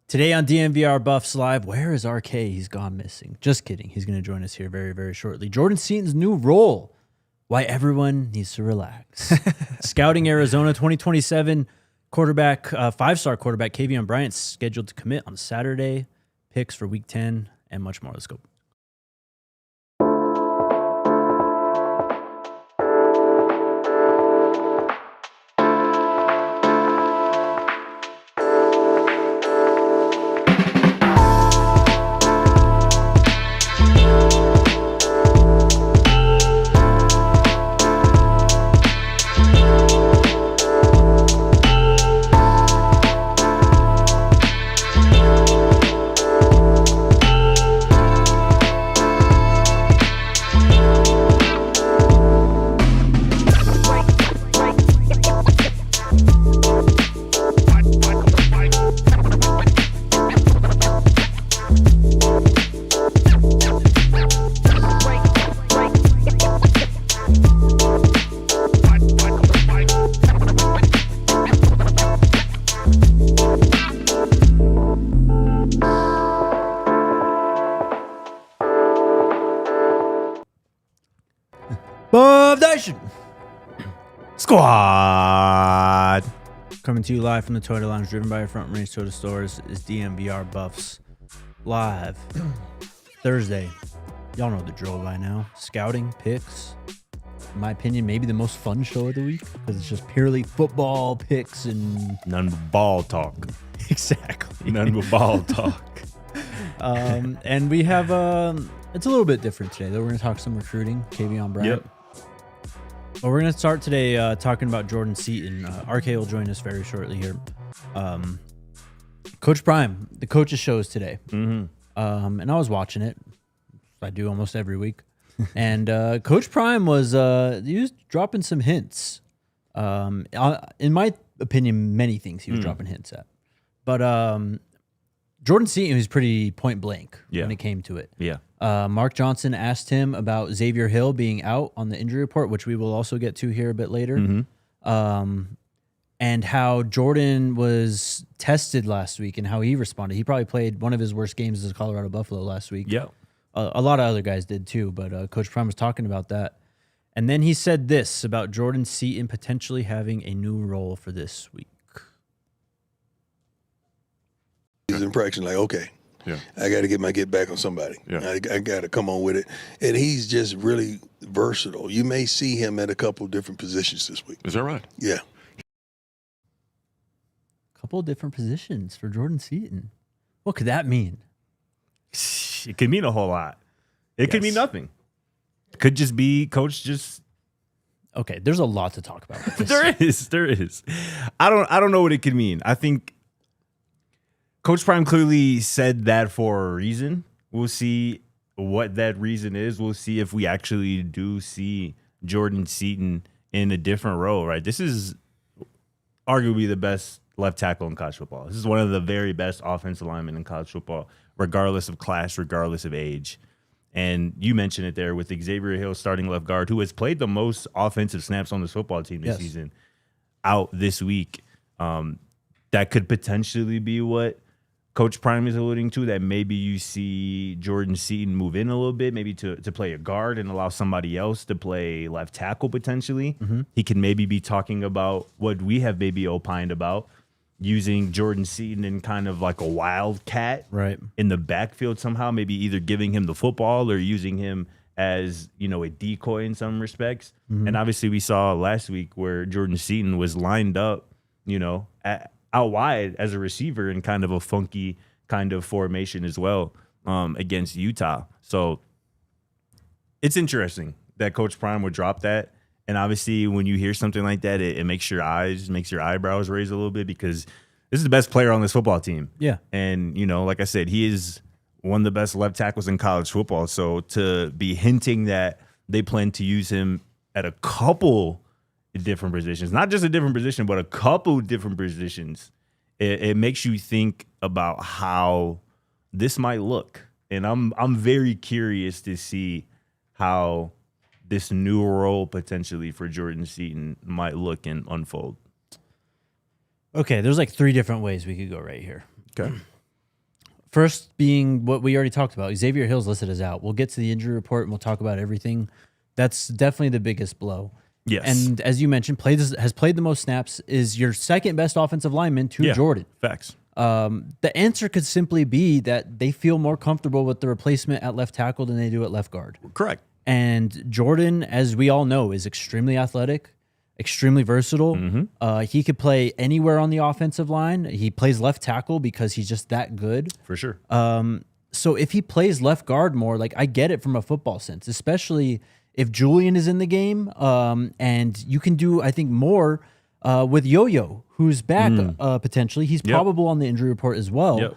Today on DNVR Buffs Live, where is RK? He's gone missing. Just kidding. He's going to join us here very, very shortly. Jordan Seaton's new role. Why everyone needs to relax. Scouting Arizona 2027 quarterback, five-star quarterback Kavian Bryant scheduled to commit on Saturday. Picks for Week 10 and much more. Let's go. Buff Nation Squad. coming to you live from the Toyota Lounge, driven by your Front Range Toyota Stores. Is DNVR Buffs Live Thursday. Y'all know the drill by now. Scouting picks. In my opinion, maybe the most fun show of the week because it's just purely football picks and None but ball talk. exactly None but ball talk. And we have it's a little bit different today. Though we're going to talk some recruiting. Kavian Bryant. Yep. But we're going to start today talking about Jordan Seaton. RK will join us very shortly here. Coach Prime, the coaches shows today. Mm-hmm. And I was watching it. I do almost every week. And Coach Prime was he was dropping some hints. In my opinion, many things he was dropping hints at. But Jordan Seaton was pretty point blank when it came to it. Yeah. Mark Johnson asked him about Xavier Hill being out on the injury report, which we will also get to here a bit later. Mm-hmm. And how Jordan was tested last week and how he responded. He probably played one of his worst games as a Colorado Buffalo last week. Yeah. A lot of other guys did too, but Coach Prime was talking about that. And then he said this about Jordan Seaton potentially having a new role for this week. His impression, like, okay, I got to get back on somebody. Yeah. I got to come on with it. And he's just really versatile. You may see him at a couple different positions this week. Is that right? Yeah. A couple of different positions for Jordan Seaton. What could that mean? It could mean a whole lot. It could mean nothing. It could just be coach just. Okay, there's a lot to talk about with this. There is. I don't know what it could mean. I think Coach Prime clearly said that for a reason. We'll see what that reason is. We'll see if we actually do see Jordan Seaton in a different role, right? This is arguably the best left tackle in college football. This is one of the very best offensive linemen in college football, regardless of class, regardless of age. And you mentioned it there with Xavier Hill starting left guard, who has played the most offensive snaps on this football team this season, out this week. That could potentially be what Coach Prime is alluding to, that maybe you see Jordan Seaton move in a little bit, maybe to play a guard and allow somebody else to play left tackle potentially. Mm-hmm. He can maybe be talking about what we have maybe opined about, using Jordan Seaton in kind of like a wildcat in the backfield somehow, maybe either giving him the football or using him as, a decoy in some respects. Mm-hmm. And obviously we saw last week where Jordan Seaton was lined up, out wide as a receiver in kind of a funky kind of formation as well against Utah. So it's interesting that Coach Prime would drop that. And obviously when you hear something like that, it makes your eyebrows raise a little bit, because this is the best player on this football team. Yeah. And, like I said, he is one of the best left tackles in college football. So to be hinting that they plan to use him at a couple different positions, not just a different position, but a couple different positions, it makes you think about how this might look. And I'm very curious to see how this new role potentially for Jordan Seaton might look and unfold. Okay, there's like three different ways we could go right here. Okay. First being what we already talked about. Xavier Hill's listed as out. We'll get to the injury report and we'll talk about everything. That's definitely the biggest blow. Yes. And as you mentioned, has played the most snaps, is your second best offensive lineman to Jordan. Facts. The answer could simply be that they feel more comfortable with the replacement at left tackle than they do at left guard. Correct. And Jordan, as we all know, is extremely athletic, extremely versatile. He could play anywhere on the offensive line. He plays left tackle because he's just that good. For sure. So if he plays left guard more, like I get it from a football sense, especially if Julian is in the game. And you can do, I think, more with Yo-Yo, who's back potentially. He's probable on the injury report as well.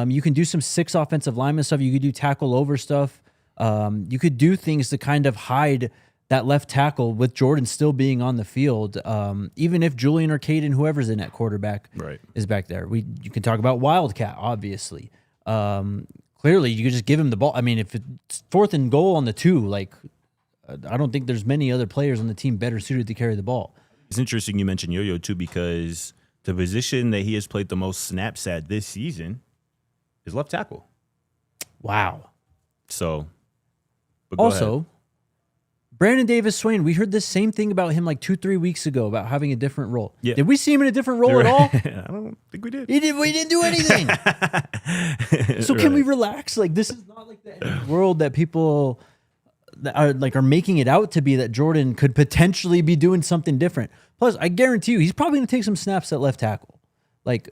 You can do some 6 offensive lineman stuff. You could do tackle over stuff. You could do things to kind of hide that left tackle with Jordan still being on the field. Even if Julian or Caden, whoever's in at quarterback, is back there. You can talk about Wildcat, obviously. Clearly, you could just give him the ball. I mean, if it's 4th and goal on the 2, like I don't think there's many other players on the team better suited to carry the ball. It's interesting you mentioned Yo-Yo too, because the position that he has played the most snaps at this season is left tackle. Wow. So, also, Brandon Davis-Swain, we heard the same thing about him like 2-3 weeks ago about having a different role. Yeah. Did we see him in a different role at all? I don't think we did. We didn't do anything. So can we relax? Like, this is not like the world that people that are making it out to be, that Jordan could potentially be doing something different. Plus, I guarantee you, he's probably going to take some snaps at left tackle. Like,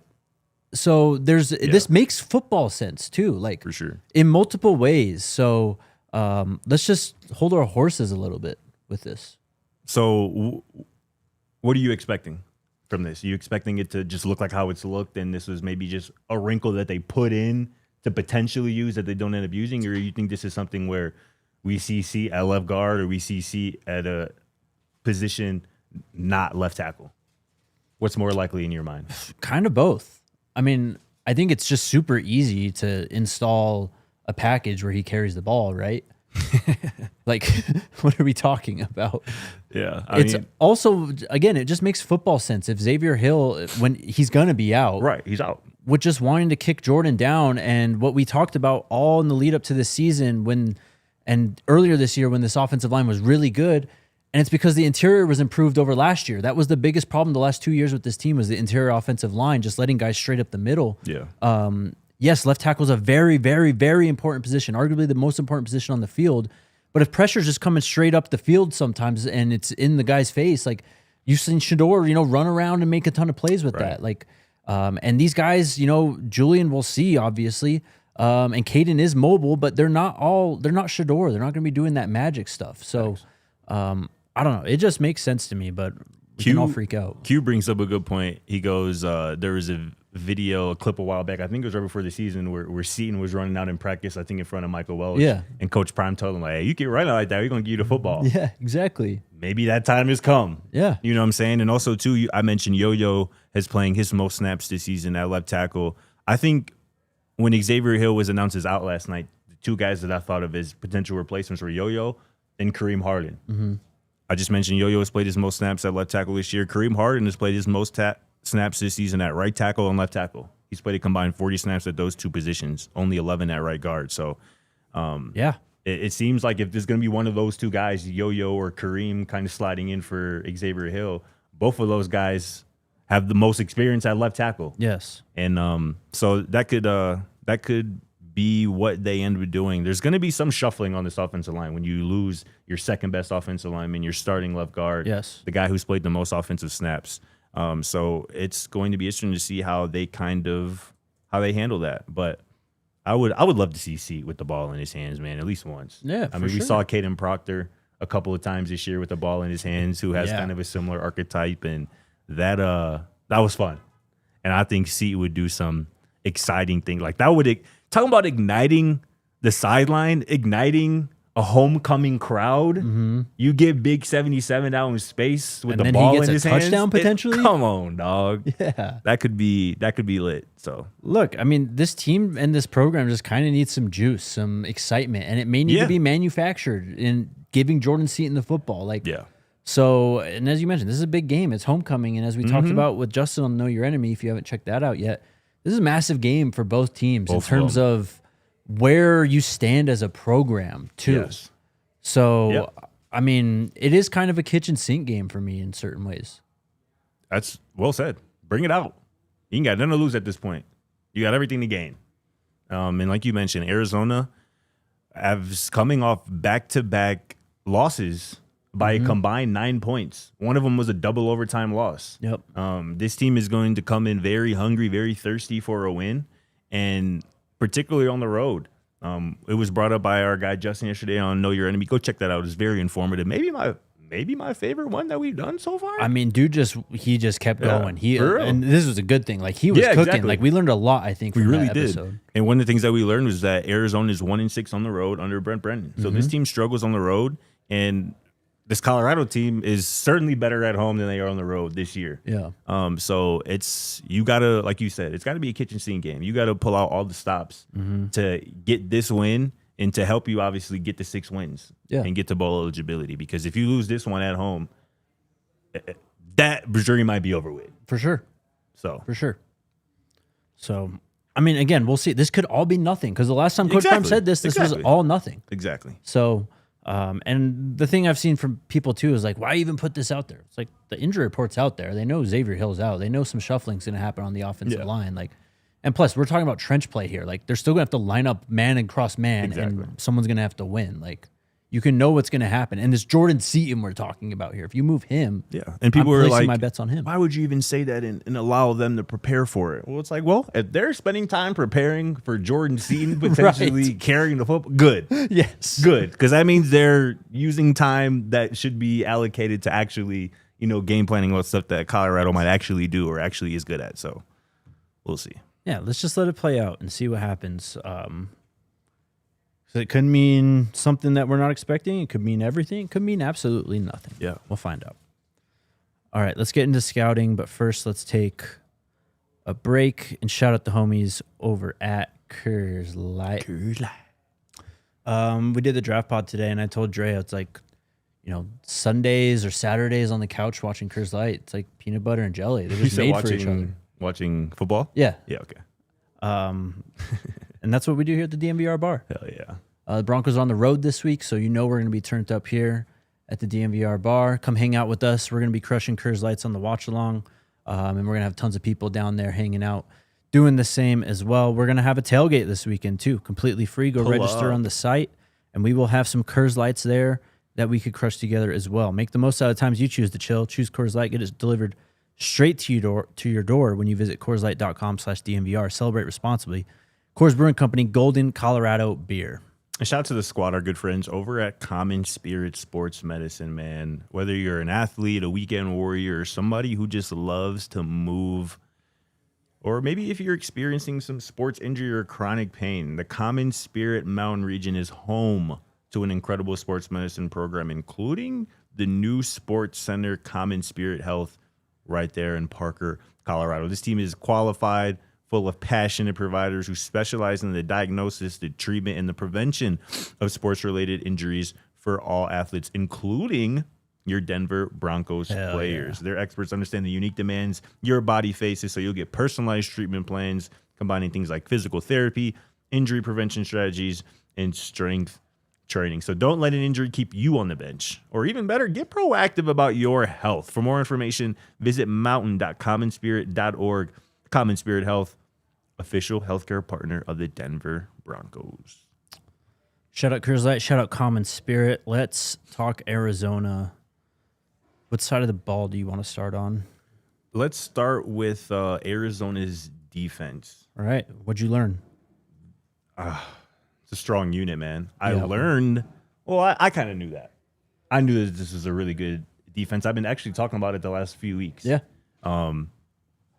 so this makes football sense too. Like, for sure, in multiple ways. So let's just hold our horses a little bit with this. So what are you expecting from this? Are you expecting it to just look like how it's looked, and this was maybe just a wrinkle that they put in to potentially use that they don't end up using? Or you think this is something where we see C at left guard, or we see C at a position not left tackle? What's more likely in your mind? Kind of both. I mean, I think it's just super easy to install a package where he carries the ball, right? Like, what are we talking about? Yeah. It's also, again, it just makes football sense. If Xavier Hill, when he's going to be out. Right, he's out. With just wanting to kick Jordan down, and what we talked about all in the lead up to this season and earlier this year when this offensive line was really good, and it's because the interior was improved over last year. That was the biggest problem the last 2 years with this team, was the interior offensive line, just letting guys straight up the middle. Yeah. Yes, left tackle is a very, very, very important position, arguably the most important position on the field. But if pressure's just coming straight up the field sometimes and it's in the guy's face, like you've seen Shador, run around and make a ton of plays with that. Like, and these guys, Julian will see, obviously. And Caden is mobile, but they're not Shador. They're not going to be doing that magic stuff. So, I don't know. It just makes sense to me, but we can all freak out. Q brings up a good point. He goes, there was a clip a while back, I think it was right before the season, where Seaton was running out in practice, I think in front of Michael Welch. Yeah. And Coach Prime told him, like, hey, you get running like that, we're going to give you the football. Yeah, exactly. Maybe that time has come. Yeah. You know what I'm saying? And also, too, I mentioned Yo-Yo has playing his most snaps this season at left tackle. I think when Xavier Hill was announced as out last night, the 2 guys that I thought of as potential replacements were Yo-Yo and Kareem Harden. Mm-hmm. I just mentioned Yo-Yo has played his most snaps at left tackle this year. Kareem Harden has played his most snaps this season at right tackle and left tackle. He's played a combined 40 snaps at those 2 positions, only 11 at right guard. So, it seems like if there's going to be one of those 2 guys, Yo-Yo or Kareem, kind of sliding in for Xavier Hill, both of those guys have the most experience at left tackle. Yes. And so that could be what they end up doing. There's going to be some shuffling on this offensive line when you lose your second best offensive lineman, your starting left guard, yes, the guy who's played the most offensive snaps. So it's going to be interesting to see how they handle that. But I would love to see Seat with the ball in his hands, man, at least once. Yeah, I mean, we saw Caden Procter a couple of times this year with the ball in his hands, who has kind of a similar archetype, and that was fun. And I think Seat would do some exciting thing like that. Talking about igniting the sideline, igniting a homecoming crowd. Mm-hmm. You get Big 77 out in space with and the ball he gets in his a touchdown hands. potentially. Come on, dog. Yeah, that could be lit. So look, I mean, this team and this program just kind of needs some juice, some excitement, and it may need to be manufactured in giving Jordan Seaton the football. So, and as you mentioned, this is a big game. It's homecoming, and as we talked about with Justin on Know Your Enemy, if you haven't checked that out yet, This is a massive game for both teams Both in terms of where you stand as a program, too. Yes. So, I mean, it is kind of a kitchen sink game for me in certain ways. That's well said. Bring it out. You ain't got nothing to lose at this point. You got everything to gain. And like you mentioned, Arizona coming off back-to-back losses by a combined 9 points. One of them was a double overtime loss. Yep. This team is going to come in very hungry, very thirsty for a win, and particularly on the road. It was brought up by our guy Justin yesterday on Know Your Enemy. Go check that out. It's very informative. Maybe my favorite one that we've done so far. I mean, dude he just kept going. for real. And this was a good thing. Like, he was cooking. Exactly. Like, we learned a lot, I think, from We really that episode. did. And one of the things that we learned was that Arizona is 1-6 on the road under Brent Brennan. So this team struggles on the road, and this Colorado team is certainly better at home than they are on the road this year. Yeah. So you gotta, like you said, it's gotta be a kitchen sink game. You gotta pull out all the stops to get this win and to help you obviously get the 6 wins and get to bowl eligibility. Because if you lose this one at home, that journey might be over with. For sure. So So, I mean, again, we'll see. This could all be nothing because the last time Coach Prime said this was all nothing. Exactly. So, and the thing I've seen from people too is like, why even put this out there? It's like the injury report's out there. They know Xavier Hill's out. They know some shuffling's going to happen on the offensive line. Like, and plus, we're talking about trench play here. Like, they're still going to have to line up man and cross man, and someone's going to have to win. Like, you can know what's going to happen. And this Jordan Seaton we're talking about here. If you move him, and people I'm are placing like, my bets on him. why would you even say that and allow them to prepare for it? Well, it's like, well, if they're spending time preparing for Jordan Seaton potentially carrying the football, good. Yes. Good. Because that means they're using time that should be allocated to actually, game planning what stuff that Colorado might actually do or actually is good at. So we'll see. Yeah, let's just let it play out and see what happens. So it could mean something that we're not expecting. It could mean everything. It could mean absolutely nothing. Yeah. We'll find out. All right, let's get into scouting. But first, let's take a break and shout out the homies over at Coors Light. We did the draft pod today, and I told Drea, it's like, Sundays or Saturdays on the couch watching Coors Light. It's like peanut butter and jelly. They're just made for each other. Watching football? Yeah. Yeah, okay. And that's what we do here at the DNVR bar. Hell yeah. The Broncos are on the road this week, so we're going to be turned up here at the DNVR bar. Come hang out with us. We're going to be crushing Coors Lights on the watch along, and we're going to have tons of people down there hanging out, doing the same as well. We're going to have a tailgate this weekend too, completely free. Go register on the site, and we will have some Coors Lights there that we could crush together as well. Make the most out of the times you choose to chill. Choose Coors Light. Get it delivered straight to your door when you visit CoorsLight.com/DNVR. Celebrate responsibly. Coors Brewing Company, Golden, Colorado beer. A shout out to the squad, our good friends over at Common Spirit Sports Medicine, man. Whether you're an athlete, a weekend warrior, or somebody who just loves to move, or maybe if you're experiencing some sports injury or chronic pain, the Common Spirit Mountain region is home to an incredible sports medicine program, including the new sports center, Common Spirit Health, right there in Parker, Colorado. This team is qualified, full of passionate providers who specialize in the diagnosis, the treatment, and the prevention of sports-related injuries for all athletes, including your Denver Broncos players. Yeah. Their experts understand the unique demands your body faces, so you'll get personalized treatment plans combining things like physical therapy, injury prevention strategies, and strength training. So don't let an injury keep you on the bench. Or even better, get proactive about your health. For more information, visit mountain.commonspirit.org. Common Spirit Health, official healthcare partner of the Denver Broncos. Shout out Coors Light, shout out Common Spirit. Let's talk Arizona. What side of the ball do you want to start on? Let's start with Arizona's defense. All right. What'd you learn? It's a strong unit, man. I learned, I kind of knew that. I knew that this was a really good defense. I've been actually talking about it the last few weeks. Yeah.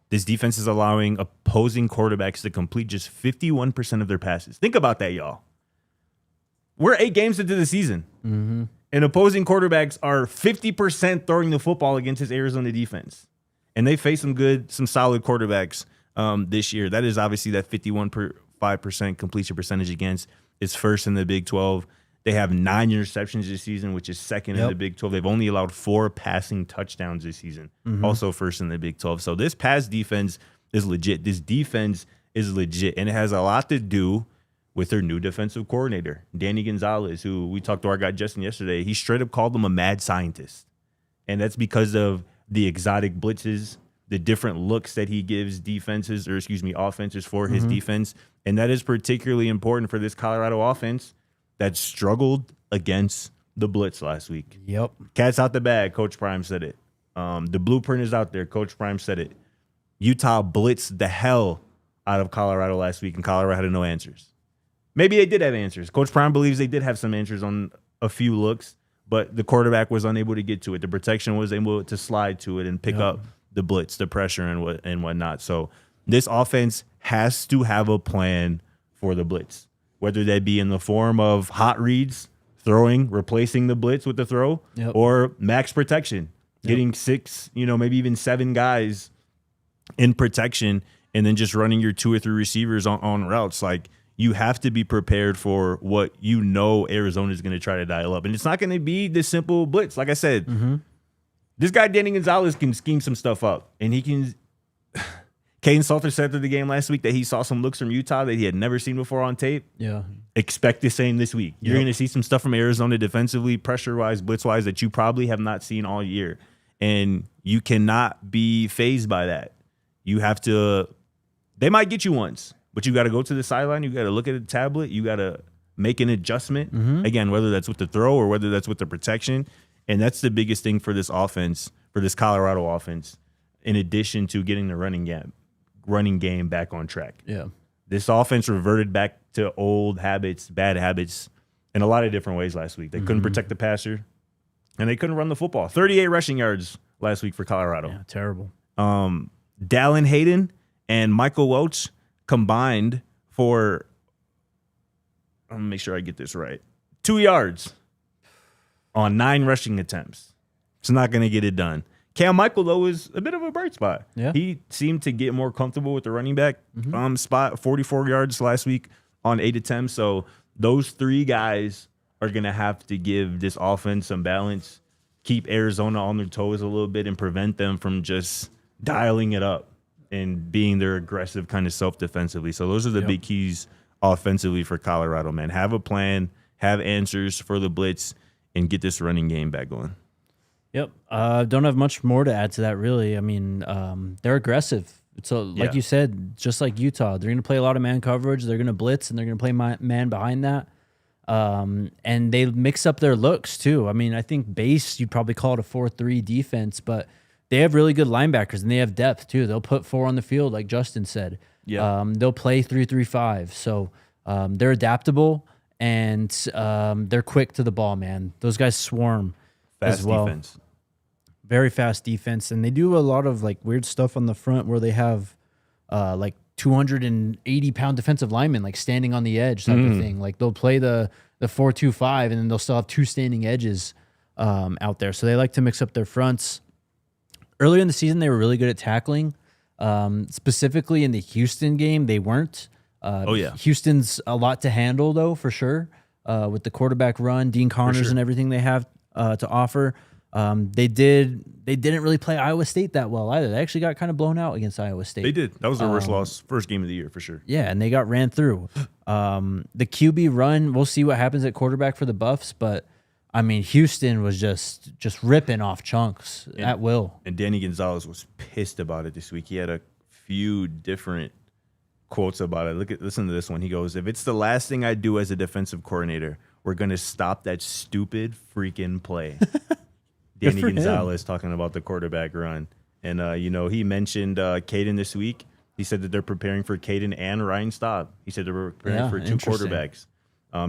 This defense is allowing opposing quarterbacks to complete just 51% of their passes. Think about that, y'all. We're 8 games into the season, and opposing quarterbacks are 50% throwing the football against this Arizona defense. And they face some solid quarterbacks this year. That is obviously that 51.5% completion percentage against is first in the Big 12. They have 9 interceptions this season, which is second in the Big 12. They've only allowed 4 passing touchdowns this season, also first in the Big 12. So this pass defense is legit. This defense is legit, and it has a lot to do with their new defensive coordinator, Danny Gonzalez, who we talked to our guy Justin yesterday. He straight up called him a mad scientist, and that's because of the exotic blitzes, the different looks that he gives offenses for his defense, and that is particularly important for this Colorado offense that struggled against the blitz last week. Yep. Cat's out the bag. Coach Prime said it. The blueprint is out there. Coach Prime said it. Utah blitzed the hell out of Colorado last week, and Colorado had no answers. Maybe they did have answers. Coach Prime believes they did have some answers on a few looks, but the quarterback was unable to get to it. The protection was able to slide to it and pick up the blitz, the pressure, and whatnot. So this offense has to have a plan for the blitz, whether that be in the form of hot reads, replacing the blitz with the throw, or max protection, getting 6, maybe even 7 guys in protection, and then just running your 2 or 3 receivers on routes. Like, you have to be prepared for what Arizona is going to try to dial up. And it's not going to be this simple blitz. Like I said, this guy, Danny Gonzalez, can scheme some stuff up. And he can – Caden Salter said after the game last week that he saw some looks from Utah that he had never seen before on tape. Yeah. Expect the same this week. You're going to see some stuff from Arizona defensively, pressure-wise, blitz-wise, that you probably have not seen all year. And you cannot be fazed by that. You have to – they might get you once. But you got to go to the sideline. You got to look at the tablet. You got to make an adjustment. Again, whether that's with the throw or whether that's with the protection. And that's the biggest thing for this offense, for this Colorado offense, in addition to getting the running game back on track. Yeah. This offense reverted back to old habits, bad habits, in a lot of different ways last week. They couldn't protect the passer, and they couldn't run the football. 38 rushing yards last week for Colorado. Yeah, terrible. Dallin Hayden and Michael Welch combined for, I'm going to make sure I get this right, 2 yards on 9 rushing attempts. It's not going to get it done. Cam Michael, though, is a bit of a bright spot. Yeah. He seemed to get more comfortable with the running back spot, 44 yards last week on 8 attempts. So those 3 guys are going to have to give this offense some balance, keep Arizona on their toes a little bit, and prevent them from just dialing it up and being their aggressive kind of self-defensively. So those are the big keys offensively for Colorado, man. Have a plan, have answers for the blitz, and get this running game back going. Yep. Don't have much more to add to that, really. I mean, they're aggressive. So, like you said, just like Utah, they're going to play a lot of man coverage. They're going to blitz, and they're going to play man behind that. And they mix up their looks, too. I mean, I think base, you'd probably call it a 4-3 defense, but they have really good linebackers, and they have depth, too. They'll put 4 on the field, like Justin said. Yeah. They'll play 3-3-5. So they're adaptable, and they're quick to the ball, man. Those guys swarm fast as well. Defense. Very fast defense, and they do a lot of like weird stuff on the front where they have like 280-pound defensive linemen like standing on the edge type of thing. Like they'll play the 4-2-5, and then they'll still have 2 standing edges out there. So they like to mix up their fronts. Earlier in the season, they were really good at tackling. Specifically in the Houston game, they weren't. Houston's a lot to handle, though, for sure, with the quarterback run, Dean Connors, and everything they have to offer. They didn't really play Iowa State that well either. They actually got kind of blown out against Iowa State. They did. That was their worst loss, first game of the year for sure. Yeah, and they got ran through. The QB run, we'll see what happens at quarterback for the Buffs, but I mean, Houston was just ripping off chunks at will. And Danny Gonzalez was pissed about it this week. He had a few different quotes about it. Listen to this one. He goes, "If it's the last thing I do as a defensive coordinator, we're going to stop that stupid freaking play." Danny Gonzalez talking about the quarterback run. And, he mentioned Caden this week. He said that they're preparing for Caden and Ryan Staub. He said they're preparing for 2 quarterbacks.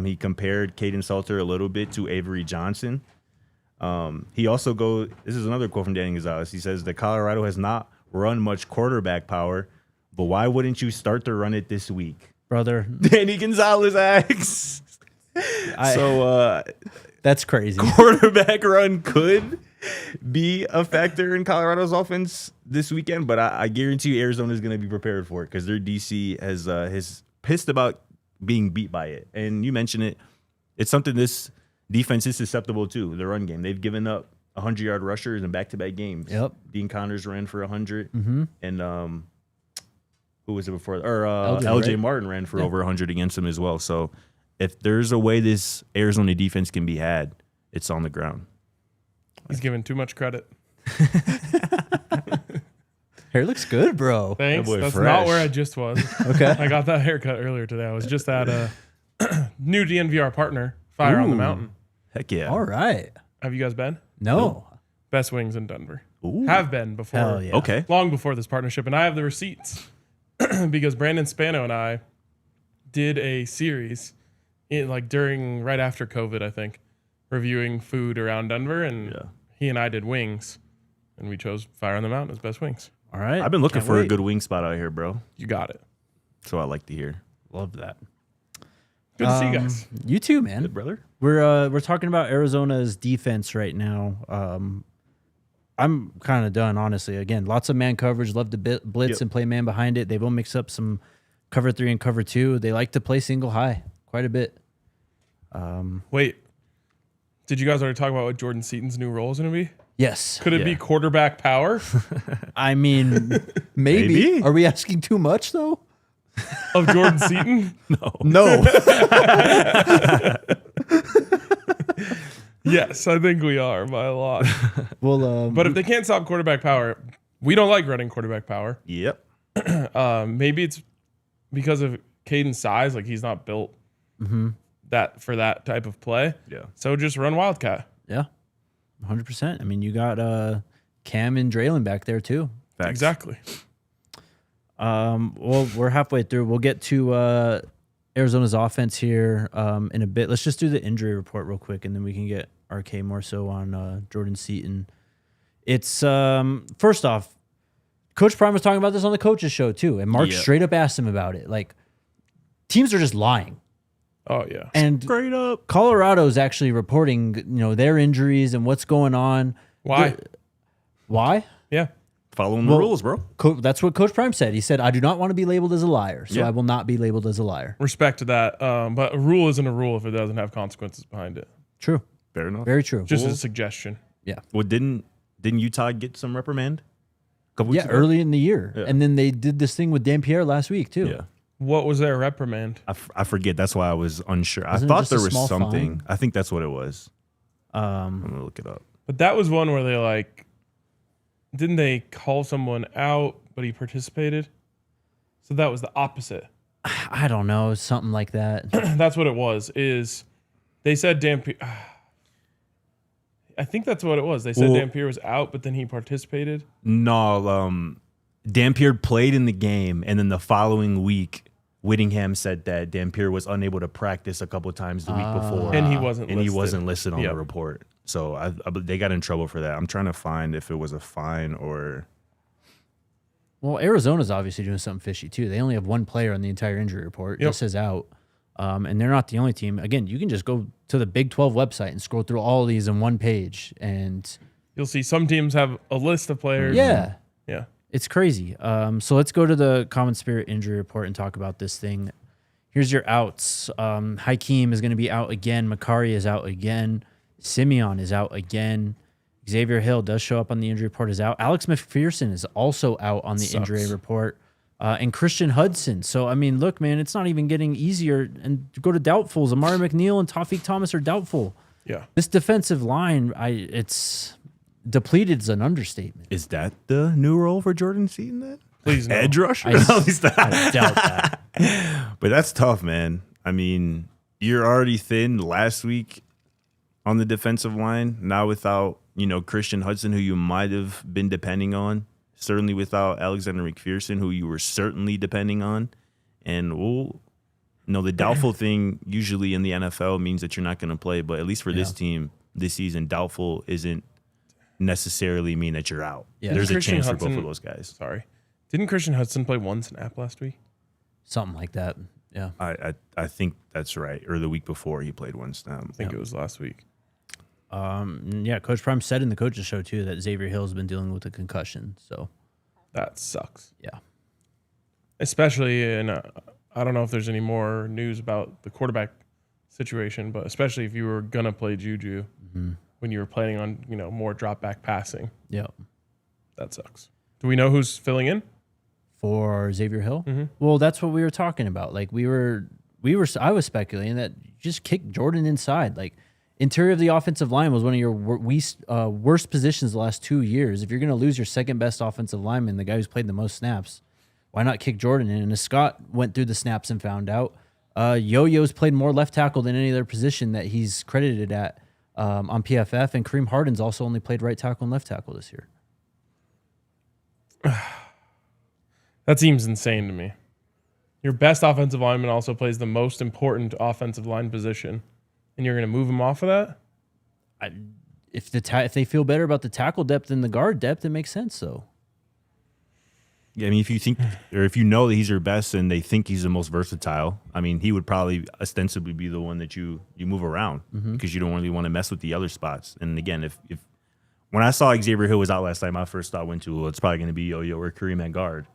He compared Caden Salter a little bit to Avery Johnson. He also this is another quote from Danny Gonzalez. He says that Colorado has not run much quarterback power, but why wouldn't you start to run it this week? Brother. Danny Gonzalez asks. That's crazy. Quarterback run could be a factor in Colorado's offense this weekend, but I guarantee you Arizona is going to be prepared for it because their DC has pissed about being beat by it. And you mentioned it. It's something this defense is susceptible to, the run game. They've given up 100-yard rushers in back-to-back games. Yep. Dean Connors ran for 100. And who who was it before? Or LJ, LJ right? Martin ran for over 100 against him as well. So if there's a way this Arizona defense can be had, it's on the ground. He's given too much credit. Hair looks good, bro. Thanks. That boy That's fresh. not where I just was. Okay. I got that haircut earlier today. I was just at a new DNVR partner, Fire on the Ooh. Mountain. Heck yeah. All right. Have you guys been? No. Best wings in Denver. Ooh. Have been before. Hell yeah. Okay. Long before this partnership. And I have the receipts because Brandon Spano and I did a series right after COVID, I think, reviewing food around Denver. And he and I did wings. And we chose Fire on the Mountain as best wings. All right. I've been looking Can't for a wait. good wing spot out here, bro. You got it. So I like to hear. Love that. Good to see you guys. You too, man. Good, brother. We're talking about Arizona's defense right now. I'm kind of done, honestly. Again, lots of man coverage. Love to blitz and play man behind it. They will mix up some cover 3 and cover 2. They like to play single high quite a bit. Wait. Did you guys already talk about what Jordan Seaton's new role is going to be? Yes. Could it be quarterback power I mean, maybe. Maybe. Are we asking too much, though? of Jordan Seaton? No. Yes, I think we are by a lot. Well, But if they can't stop quarterback power, we don't like running quarterback power. Yep. Maybe it's because of Caden's size. Like he's not built that for that type of play. Yeah. So just run Wildcat. yeah, 100%. I mean, you got Cam and Draylon back there, too. Facts. Exactly. Well, we're halfway through. We'll get to Arizona's offense here in a bit. Let's just do the injury report real quick, and then we can get RK more so on Jordan Seaton. It's first off, Coach Prime was talking about this on the coaches show too, and Mark straight up asked him about it. Like, teams are just lying. Oh yeah. And Straight up. Colorado's actually reporting, their injuries and what's going on. Why? Why? Yeah. Following the rules, bro. That's what Coach Prime said. He said, I do not want to be labeled as a liar, so I will not be labeled as a liar. Respect to that. But a rule isn't a rule if it doesn't have consequences behind it. True. Fair enough. Very true. Just a suggestion. Yeah. Well, didn't Utah get some reprimand? A couple weeks ago? Early in the year. Yeah. And then they did this thing with Dampierre last week, too. Yeah. What was their reprimand? I forget. That's why I was unsure. Wasn't I it thought just there a was small something. fine? I think that's what it was. I'm going to look it up. But that was one where they didn't they call someone out, but he participated? So that was the opposite. I don't know. Something like that. That's what it was. Is they said Dampier. I think that's what it was. They said Dampier was out, but then he participated. No, Dampier played in the game, and then the following week, Whittingham said that Dampier was unable to practice a couple of times the week before, And he wasn't and he listed. wasn't listed on the report. So they got in trouble for that. I'm trying to find if it was a fine or. Well, Arizona's obviously doing something fishy, too. They only have one player on the entire injury report. It just says out. And they're not the only team. Again, you can just go to the Big 12 website and scroll through all of these in one page. And You'll see some teams have a list of players. yeah, Yeah. it's crazy. So let's go to the Common Spirit injury report and talk about this thing. Here's your outs. Hakeem is going to be out again. Makari is out again. Simeon is out again. Xavier Hill does show up on the injury report is out. Alex McPherson is also out on the injury report. And Christian Hudson. So, I mean, look, man, it's not even getting easier. And go to doubtfuls. Amari McNeil and Tawfiq Thomas are doubtful. Yeah. This defensive line, it's depleted is an understatement. Is that the new role for Jordan Seaton then? Please no. Edge rusher? I doubt that. But that's tough, man. I mean, you're already thin last week on the defensive line. Now without, Christian Hudson, who you might have been depending on. Certainly without Alexander McPherson, who you were certainly depending on. And the doubtful thing usually in the NFL means that you're not going to play. But at least for this team this season, doubtful isn't necessarily mean that you're out. Yeah. There's a Christian chance for both Hudson- of those guys. Sorry. Didn't Christian Hudson play one snap last week? Something like that. Yeah. I think that's right. Or the week before he played one snap. I think it was last week. Yeah, Coach Prime said in the coaches show, too, that Xavier Hill's been dealing with a concussion. So, That sucks. yeah. Especially in, I don't know if there's any more news about the quarterback situation, but especially if you were going to play Juju when you were planning on, more drop back passing. Yeah. That sucks. Do we know who's filling in? For Xavier Hill? Well, that's what we were talking about. Like I was speculating that just kick Jordan inside. Like interior of the offensive line was one of your worst positions the last 2 years. If you're going to lose your second best offensive lineman, the guy who's played the most snaps, why not kick Jordan in? And as Scott went through the snaps and found out, Yo-Yo's played more left tackle than any other position that he's credited at on PFF, and Kareem Harden's also only played right tackle and left tackle this year. That seems insane to me. Your best offensive lineman also plays the most important offensive line position, and you're going to move him off of that? If they feel better about the tackle depth than the guard depth, it makes sense, though. Yeah, I mean, if you think, or if you know that he's your best and they think he's the most versatile, I mean, he would probably ostensibly be the one that you move around because you don't really want to mess with the other spots. And again, if when I saw Xavier Hill was out last night, my first thought went to, well, it's probably going to be Yo-Yo or Kareem at guard.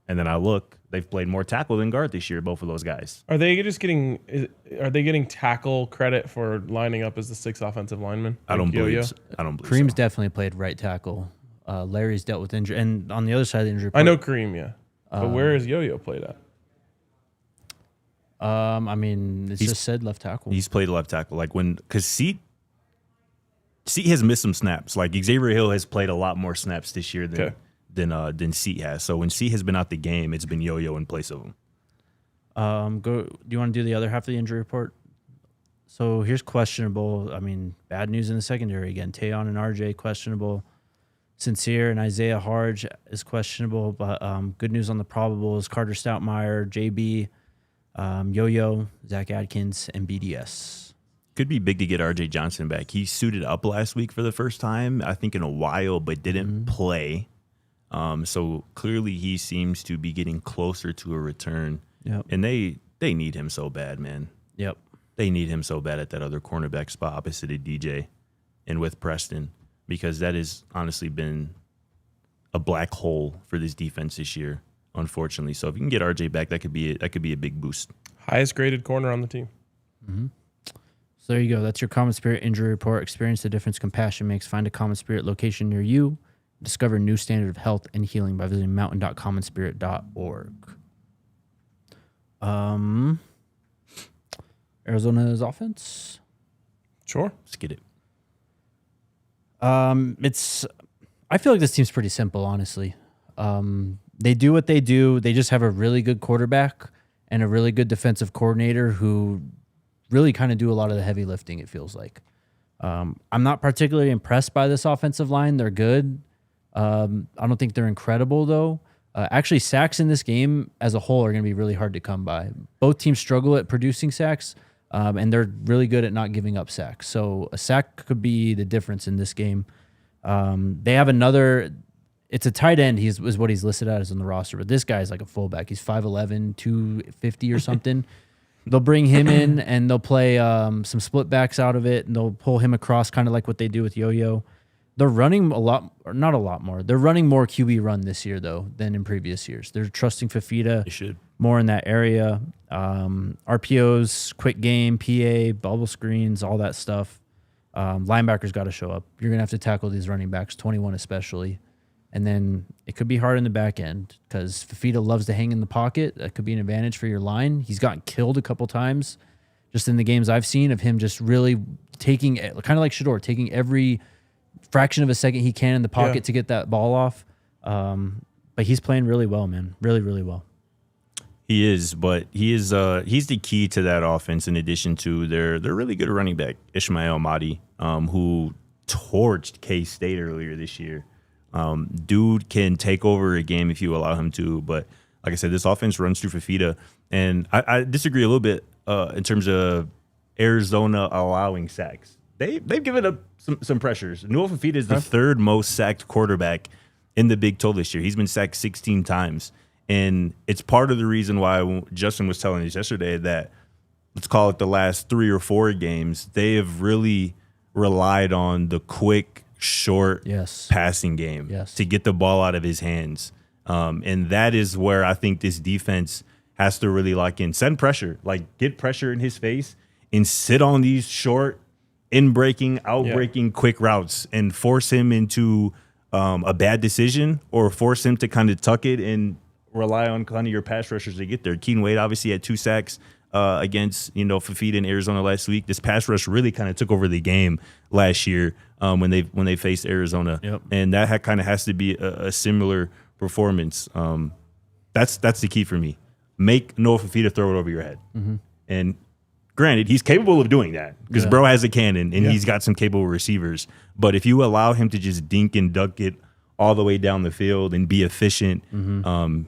And then I look, they've played more tackle than guard this year, both of those guys. Are they getting tackle credit for lining up as the sixth offensive lineman? I don't believe so. Kareem's definitely played right tackle. Larry's dealt with injury, and on the other side of the injury, I know Kareem, yeah. But where is Yo-Yo played at? I mean, it's just said left tackle. He's played left tackle, because Seat has missed some snaps. Like Xavier Hill has played a lot more snaps this year than Seat has. So when Seat has been out the game, it's been Yo-Yo in place of him. Do you want to do the other half of the injury report? So here's questionable. I mean, bad news in the secondary again. Tayon and RJ questionable. Sincere and Isaiah Harge is questionable, but good news on the probables. Carter Stoutmeyer, JB, Yo-Yo, Zach Adkins, and BDS. Could be big to get RJ Johnson back. He suited up last week for the first time, I think in a while, but didn't play. So clearly he seems to be getting closer to a return. Yep. And they need him so bad, man. Yep. They need him so bad at that other cornerback spot opposite of DJ and with Preston, because that has honestly been a black hole for this defense this year, unfortunately. So if you can get RJ back, that could be a big boost. Highest graded corner on the team. Mm-hmm. So there you go. That's your Common Spirit injury report. Experience the difference compassion makes. Find a Common Spirit location near you. Discover a new standard of health and healing by visiting mountain.commonspirit.org. Arizona's offense? Sure. Let's get it. I feel like this team's pretty simple, honestly. They do what they do. They just have a really good quarterback and a really good defensive coordinator who really kind of do a lot of the heavy lifting, it feels like. I'm not particularly impressed by this offensive line. They're good. I don't think they're incredible, though. Actually, sacks in this game as a whole are going to be really hard to come by. Both teams struggle at producing sacks, and they're really good at not giving up sacks. So a sack could be the difference in this game. They have it's a tight end is what he's listed as on the roster, but this guy's like a fullback. He's 5'11", 250 or something. They'll bring him in, and they'll play some split backs out of it, and they'll pull him across kind of like what they do with Yo-Yo. They're running not a lot more. They're running more QB run this year, though, than in previous years. They're trusting Fifita more in that area. RPOs, quick game, PA, bubble screens, all that stuff. Linebackers got to show up. You're going to have to tackle these running backs, 21 especially. And then it could be hard in the back end because Fifita loves to hang in the pocket. That could be an advantage for your line. He's gotten killed a couple times just in the games I've seen of him just really taking, kind of like Shedeur, taking every fraction of a second he can in the pocket to get that ball off. But he's playing really well, man. Really, really well. He is, but he's the key to that offense in addition to their really good running back, Ishmael Mahdi, who torched K-State earlier this year. Dude can take over a game if you allow him to, but like I said, this offense runs through Fifita, and I disagree a little bit in terms of Arizona allowing sacks. They've given up some pressures. Noah Fifita is the third most sacked quarterback in the Big 12 this year. He's been sacked 16 times, and it's part of the reason why Justin was telling us yesterday that, let's call it the last 3 or 4 games, they have really relied on the quick, short passing game to get the ball out of his hands. And that is where I think this defense has to really lock in. Send pressure, get pressure in his face and sit on these short, in-breaking, out-breaking quick routes and force him into a bad decision or force him to kind of tuck it and rely on kind of your pass rushers to get there. Keaton Wade obviously had 2 sacks against Fifita in Arizona last week. This pass rush really kind of took over the game last year when they faced Arizona, and that kind of has to be a similar performance. That's the key for me. Make Noah Fifita throw it over your head, and granted, he's capable of doing that because bro has a cannon and he's got some capable receivers. But if you allow him to just dink and duck it all the way down the field and be efficient,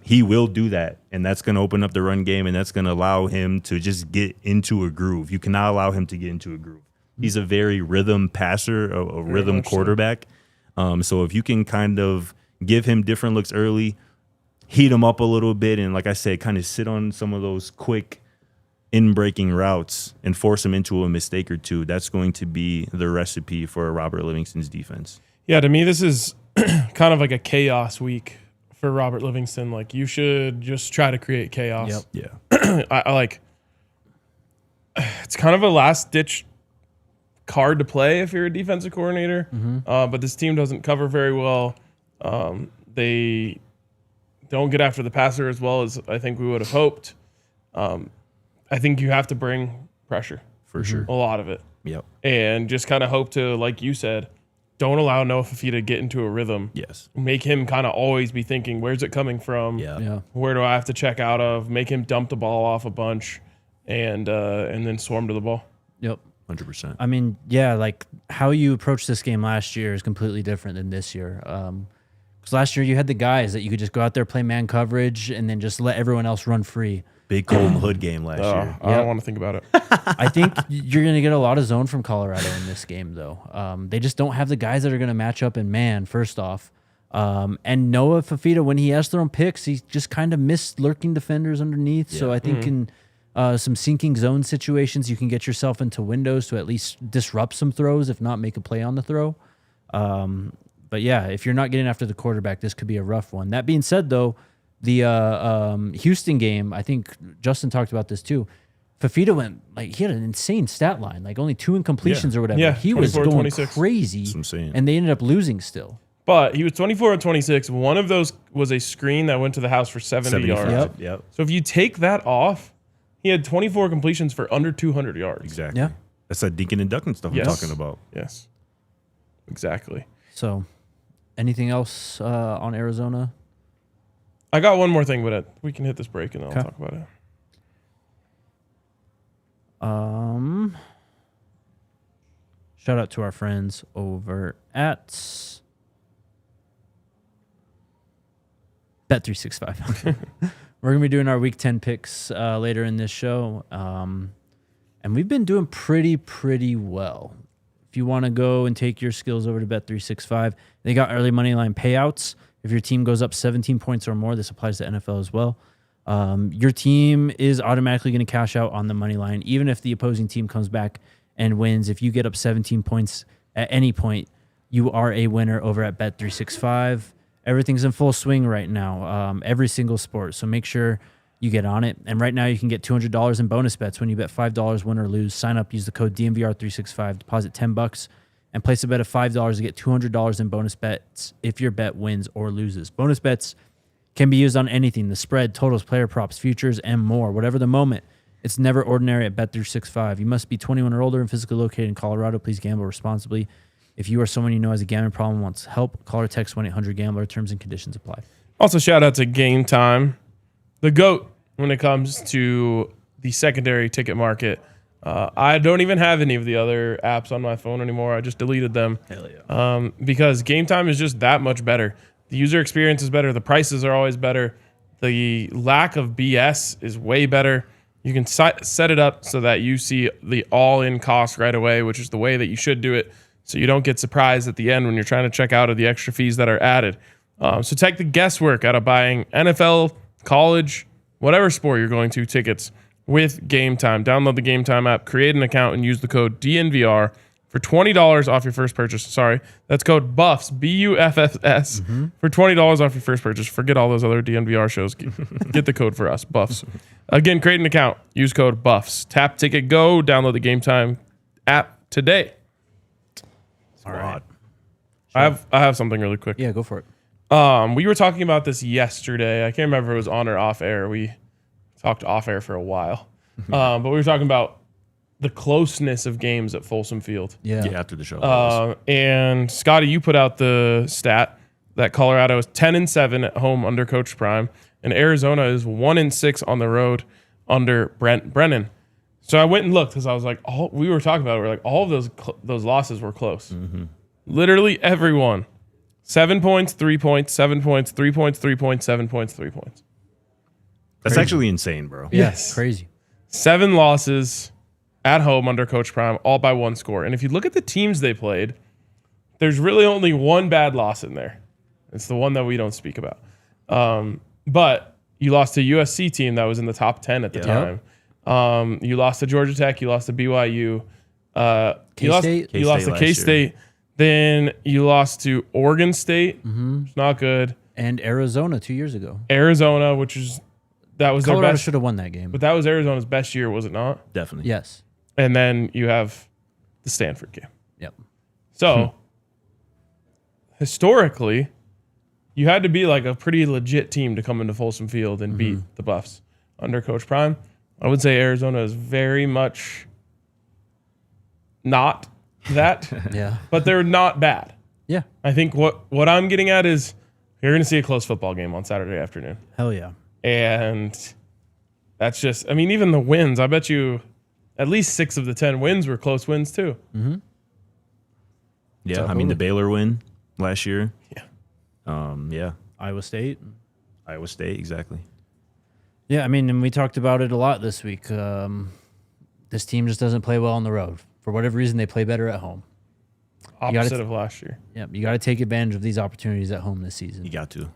he will do that. And that's going to open up the run game, and that's going to allow him to just get into a groove. You cannot allow him to get into a groove. He's a very rhythm passer, a rhythm quarterback. So if you can kind of give him different looks early, heat him up a little bit, and like I said, kind of sit on some of those quick in-breaking routes and force him into a mistake or two, that's going to be the recipe for Robert Livingston's defense. Yeah, to me, this is kind of like a chaos week for Robert Livingston. Like, you should just try to create chaos. Yeah. I like, it's kind of a last-ditch card to play if you're a defensive coordinator, but this team doesn't cover very well. They don't get after the passer as well as I think we would have hoped. I think you have to bring pressure. For sure. A lot of it. Yep. And just kind of hope to, like you said, don't allow Noah Fifita to get into a rhythm. Yes. Make him kind of always be thinking, where's it coming from? Yeah. Where do I have to check out of? Make him dump the ball off a bunch and then swarm to the ball. Yep. 100%. I mean, yeah, like how you approached this game last year is completely different than this year. Because last year you had the guys that you could just go out there, play man coverage, and then just let everyone else run free. Big cold hood game last year. I don't want to think about it. I think you're going to get a lot of zone from Colorado in this game, though. They just don't have the guys that are going to match up in man, first off. And Noah Fifita, when he has thrown picks, he just kind of missed lurking defenders underneath. So I think in some sinking zone situations, you can get yourself into windows to at least disrupt some throws, if not make a play on the throw. But yeah, if you're not getting after the quarterback, this could be a rough one. That being said, though, the Houston game, I think Justin talked about this too. Fifita went, like, he had an insane stat line, like only 2 incompletions or whatever. Yeah, he was going 26. crazy, That's what I'm saying. and they ended up losing still. But he was 24 of 26. One of those was a screen that went to the house for 70 yards. Yep. So if you take that off, he had 24 completions for under 200 yards. Exactly. Yeah. That's that dinking and ducking stuff Yes. I'm talking about. Yes. Exactly. So, anything else on Arizona? I got one more thing, but we can hit this break and then I'll talk about it. Shout out to our friends over at Bet365. We're going to be doing our Week 10 picks later in this show. And we've been doing pretty well. If you want to go and take your skills over to Bet365, they got early money line payouts. If your team goes up 17 points or more, this applies to NFL as well. Your team is automatically going to cash out on the money line, even if the opposing team comes back and wins. If you get up 17 points at any point, you are a winner over at Bet365. Everything's in full swing right now, every single sport. So make sure you get on it. And right now you can get $200 in bonus bets when you bet $5 win or lose. Sign up, use the code DNVR365, deposit $10, and place a bet of $5 to get $200 in bonus bets if your bet wins or loses. Bonus bets can be used on anything, the spread, totals, player props, futures, and more. Whatever the moment, it's never ordinary at Bet365. You must be 21 or older and physically located in Colorado. Please gamble responsibly. If you or someone you know has a gambling problem and wants help, call or text 1-800-GAMBLER. Terms and conditions apply. Also, shout out to Game Time, the GOAT when it comes to the secondary ticket market. I don't even have any of the other apps on my phone anymore. I just deleted them. Hell yeah. Because Game Time is just that much better. The user experience is better. The prices are always better. The lack of BS is way better. You can set it up so that you see the all-in cost right away, which is the way that you should do it, so you don't get surprised at the end when you're trying to check out of the extra fees that are added. So take the guesswork out of buying NFL, college, whatever sport you're going to, tickets with Game Time. Download the Game Time app, create an account, and use the code DNVR for $20 off your first purchase. Sorry, that's code BUFFS, BUFFS, for $20 off your first purchase. Forget all those other DNVR shows. Get the code for us, BUFFS. Again, create an account, use code BUFFS. Tap, ticket, go. Download the Game Time app today. All right. I have something really quick. Yeah, go for it. We were talking about this yesterday. I can't remember if it was on or off air. We talked off air for a while. But we were talking about the closeness of games at Folsom Field. Yeah. after the show. And Scotty, you put out the stat that Colorado is 10-7 at home under Coach Prime, and Arizona is 1-6 on the road under Brennan. So I went and looked because I was like, we were talking about it. We're like, all of those losses were close. Mm-hmm. Literally every one. 7 points, 3 points, 7 points, 3 points, 3 points, 7 points, 3 points. That's actually insane, bro. Yes. Crazy. 7 losses at home under Coach Prime, all by 1 score. And if you look at the teams they played, there's really only one bad loss in there. It's the one that we don't speak about. But you lost to a USC team that was in the top 10 at the time. You lost to Georgia Tech. You lost to BYU. K-State? You lost to K-State. Then you lost to Oregon State. It's not good. And Arizona 2 years ago. Arizona, that was Colorado their best. should have won that game. But that was Arizona's best year, was it not? Definitely. Yes. And then you have the Stanford game. Yep. So, historically, you had to be like a pretty legit team to come into Folsom Field and beat the Buffs under Coach Prime. I would say Arizona is very much not that, Yeah. but they're not bad. Yeah. I think what I'm getting at is you're going to see a close football game on Saturday afternoon. Hell yeah. And that's just, I mean, even the wins, I bet you at least 6 of the 10 wins were close wins too. Yeah, So, I mean the Baylor win last year. Yeah. Iowa State. Iowa State, exactly. Yeah, I mean, and we talked about it a lot this week. This team just doesn't play well on the road. For whatever reason, they play better at home. Opposite of last year. Yeah, you got to take advantage of these opportunities at home this season. You got to.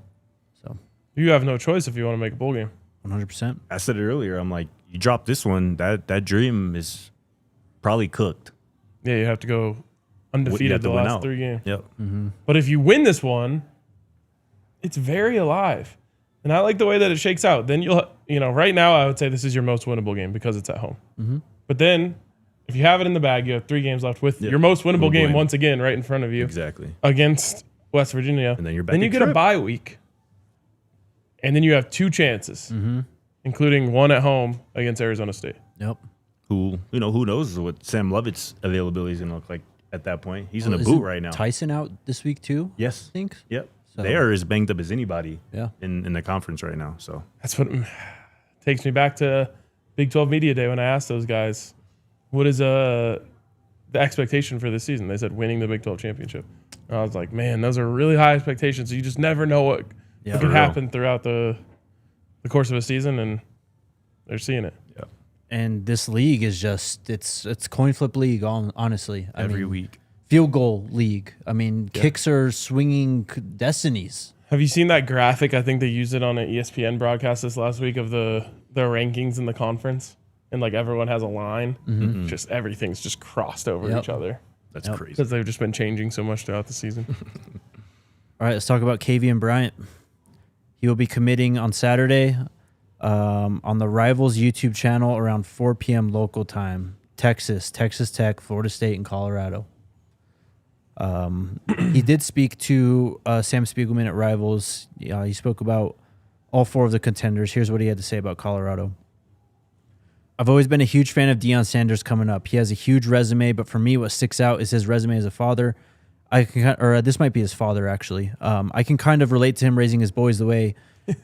So, You have no choice if you want to make a bowl game. 100%. I said it earlier. I'm like, you drop this one, that dream is probably cooked. Yeah, you have to go undefeated the last 3 games. Yep. But if you win this one, it's very alive. And I like the way that it shakes out. Then right now I would say this is your most winnable game because it's at home. But then if you have it in the bag, you have 3 games left with your most winnable game once again right in front of you. Exactly. Against West Virginia. And then you're back. Then you get a bye week. And then you have 2 chances, including one at home against Arizona State. Yep. Who knows what Sam Lovett's availability is going to look like at that point. He's in a Isn't boot right now. Tyson out this week too? Yes. I think. Yep. So- They are as banged up as anybody Yeah. in the conference right now. So That's what takes me back to Big 12 Media Day when I asked those guys, what is the expectation for this season? They said winning the Big 12 championship. And I was like, man, those are really high expectations. You just never know what Yeah. could happen throughout the course of a season, and they're seeing it. yeah, And this league is just it's coin flip league. Honestly, every week. Field goal league. I mean, kicks are swinging destinies. Have you seen that graphic? I think they used it on an ESPN broadcast this last week of the rankings in the conference, and like everyone has a line. Just everything's just crossed over each other That's crazy. because they've just been changing so much throughout the season. All right, let's talk about Kavian Bryant. He will be committing on Saturday on the Rivals YouTube channel around 4 p.m. local time. Texas Tech, Florida State, and Colorado. He did speak to Sam Spiegelman at Rivals. He spoke about all 4 of the contenders. Here's what he had to say about Colorado. I've always been a huge fan of Deion Sanders coming up. He has a huge resume, but for me, what sticks out is his resume as a father. This might be his father, actually. I can kind of relate to him raising his boys the way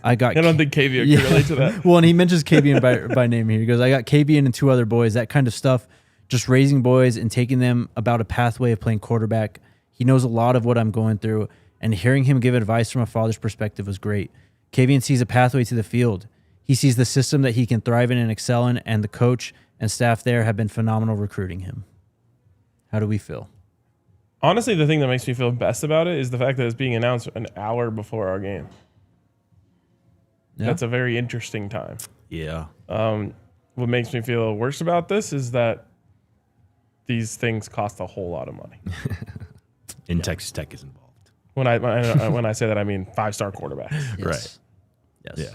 I got. I don't think Kavian can relate to that. Well, and he mentions Kavian by name here. He goes, I got Kavian and 2 other boys, that kind of stuff. Just raising boys and taking them about a pathway of playing quarterback. He knows a lot of what I'm going through, and hearing him give advice from a father's perspective was great. Kavian sees a pathway to the field. He sees the system that he can thrive in and excel in, and the coach and staff there have been phenomenal recruiting him. How do we feel? Honestly, the thing that makes me feel best about it is the fact that it's being announced an hour before our game. Yeah. That's a very interesting time. Yeah. What makes me feel worse about this is that these things cost a whole lot of money. And Texas Tech is involved. When I say that, I mean 5-star quarterbacks. Yes. Right. Yes.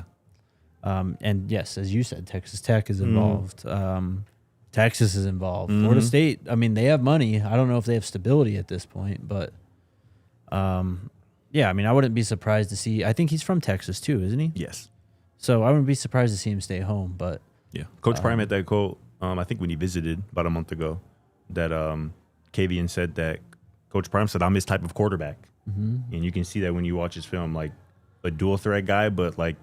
Yeah. And yes, as you said, Texas Tech is involved. Texas is involved. Florida State, I mean, they have money. I don't know if they have stability at this point, but Yeah, I mean, I wouldn't be surprised to see. I think he's from Texas too, isn't he? Yes. So I wouldn't be surprised to see him stay home. But Yeah. Coach Prime had that quote, I think when he visited about a month ago, that Kavian said that Coach Prime said, I'm his type of quarterback. And you can see that when you watch his film, like a dual threat guy, but like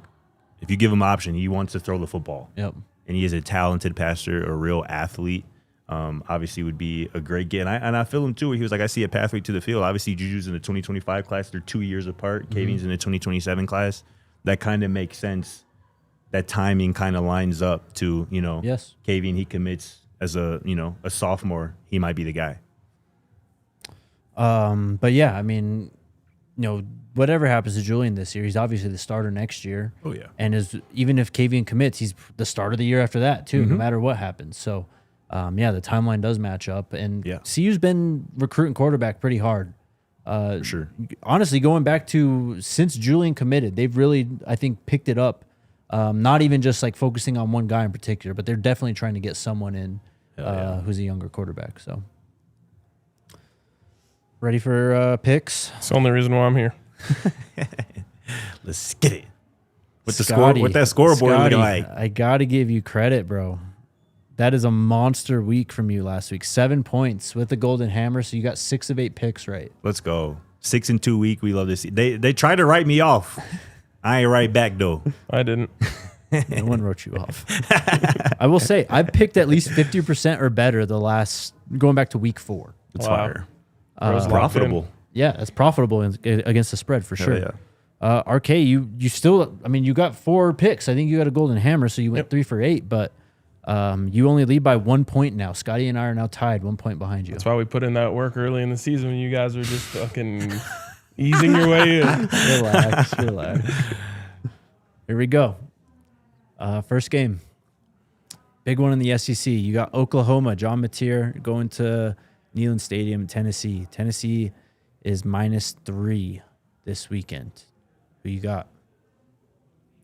if you give him an option, he wants to throw the football. Yep. And he is a talented passer, a real athlete. Obviously would be a great get. And I feel him too. He was like, I see a pathway to the field. Obviously, Juju's in the 2025 class. They're 2 years apart. Kavian's in the 2027 class. That kind of makes sense. That timing kind of lines up to, Yes. Kavian, he commits as a sophomore. He might be the guy. But yeah, I mean, whatever happens to Julian this year, he's obviously the starter next year. Oh, yeah. And even if Kavian commits, he's the starter the year after that too, no matter what happens. So, the timeline does match up. And CU's been recruiting quarterback pretty hard. For sure. Honestly, going back to since Julian committed, they've really, I think, picked it up. Not even just like focusing on one guy in particular, but they're definitely trying to get someone in who's a younger quarterback. So, ready for picks? It's the only reason why I'm here. Let's get it. What's Scotty, that scoreboard looking like? I got to give you credit, bro. That is a monster week from you last week. 7 points with the golden hammer, so you got 6 of 8 picks right. Let's go. 6 and 2 week. We love to see. They tried to write me off. I ain't right back though. I didn't. No one wrote you off. I will say I picked at least 50% or better going back to week 4. It's Wow. fire. Bro's locked Profitable. Yeah, that's profitable against the spread for sure. Yeah. RK, you still, I mean, you got 4 picks. I think you got a golden hammer, so you went 3 for 8, but you only lead by 1 point now. Scotty and I are now tied 1 point behind you. That's why we put in that work early in the season when you guys were just fucking easing your way in. Relax. Here we go. First game. Big one in the SEC. You got Oklahoma, John Mateer going to Neyland Stadium, Tennessee. Tennessee is -3 this weekend. Who you got?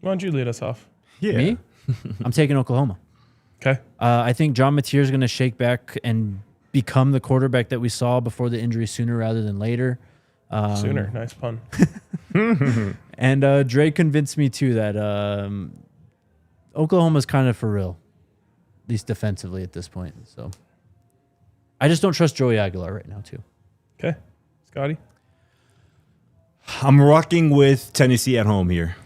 Why don't you lead us off? Yeah. Me? I'm taking Oklahoma. Okay. I think John Mateer is going to shake back and become the quarterback that we saw before the injury sooner rather than later. Sooner. Nice pun. And Dre convinced me too that Oklahoma's kind of for real, at least defensively at this point. So I just don't trust Joey Aguilar right now too. Okay. Scotty? I'm rocking with Tennessee at home here.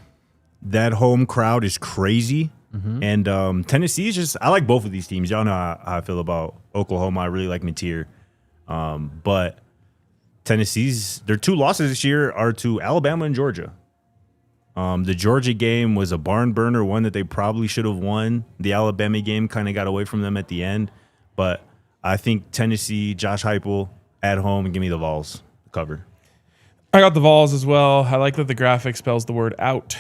That home crowd is crazy. And Tennessee is just, I like both of these teams. Y'all know how I feel about Oklahoma. I really like Mateer. But their 2 losses this year are to Alabama and Georgia. The Georgia game was a barn burner, one that they probably should have won. The Alabama game kind of got away from them at the end. But I think Tennessee, Josh Heupel at home, and give me the Vols cover. I got the Vols as well. I like that the graphic spells the word out.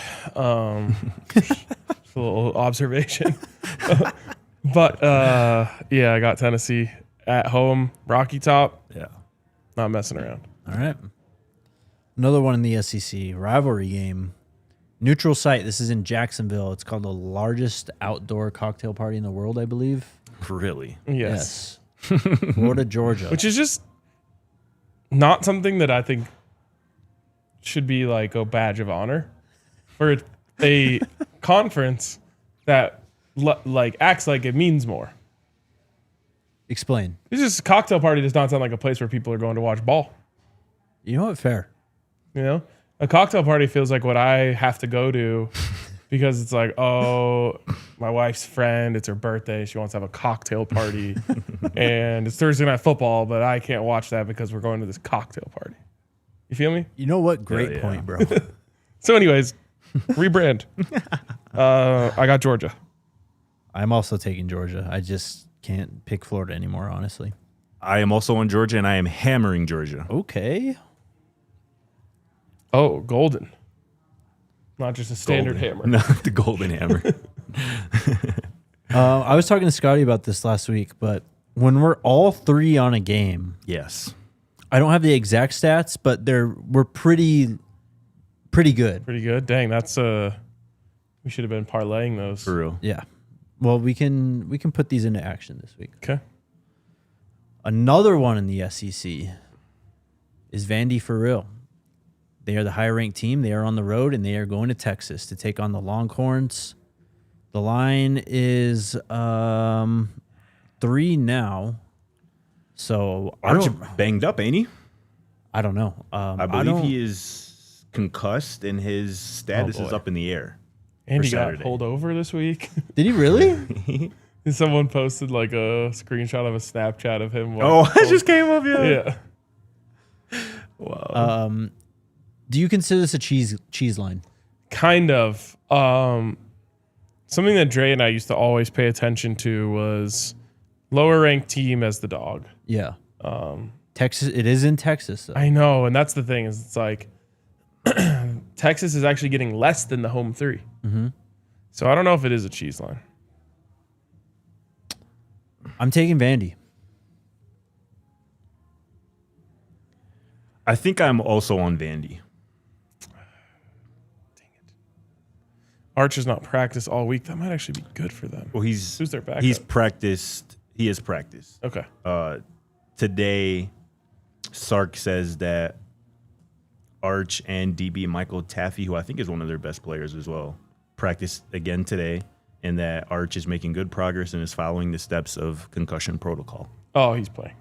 Just a little observation. But, I got Tennessee at home. Rocky Top. Yeah. Not messing around. All right. Another one in the SEC rivalry game. Neutral site. This is in Jacksonville. It's called the largest outdoor cocktail party in the world, I believe. Really? Yes. Florida, Georgia. Which is just not something that I think should be like a badge of honor for a conference that acts like it means more. Explain. It's just a cocktail party does not sound like a place where people are going to watch ball. You know what? Fair. You know, a cocktail party feels like what I have to go to because it's like, oh, my wife's friend, it's her birthday. She wants to have a cocktail party and it's Thursday night football, but I can't watch that because we're going to this cocktail party. You feel me? You know what? Great Yeah. point, bro. So anyways, rebrand. I got Georgia. I'm also taking Georgia. I just can't pick Florida anymore, honestly. I am also on Georgia, and I am hammering Georgia. Okay. Oh, golden. Not just a standard hammer. Not the golden hammer. I was talking to Scotty about this last week, but when we're all 3 on a game, Yes. I don't have the exact stats, but we're pretty good. Pretty good. Dang, that's we should have been parlaying those. For real. Yeah. Well, we can put these into action this week. Okay. Another one in the SEC is Vandy for real. They are the higher-ranked team. They are on the road, and they are going to Texas to take on the Longhorns. The line is 3 now. So Arch banged up, ain't he? I don't know. I believe he is concussed, and his status is up in the air. And he Saturday. got pulled over this week. Did he really? Someone posted like a screenshot of a Snapchat of him. It just came up, Yeah. Wow. Do you consider this a cheese line? Kind of. Something that Dre and I used to always pay attention to was lower ranked team as the dog. Yeah. Texas. It is in Texas, though. I know, and that's the thing is it's like Texas is actually getting less than the home 3. Mm-hmm. So I don't know if it is a cheese line. I'm taking Vandy. I think I'm also on Vandy. Arch has not practiced all week. That might actually be good for them. Well, Who's their backup? He's practiced. He has practiced. Okay. Today, Sark says that Arch and DB Michael Taffy, who I think is one of their best players as well, practiced again today, and that Arch is making good progress and is following the steps of concussion protocol. Oh, he's playing.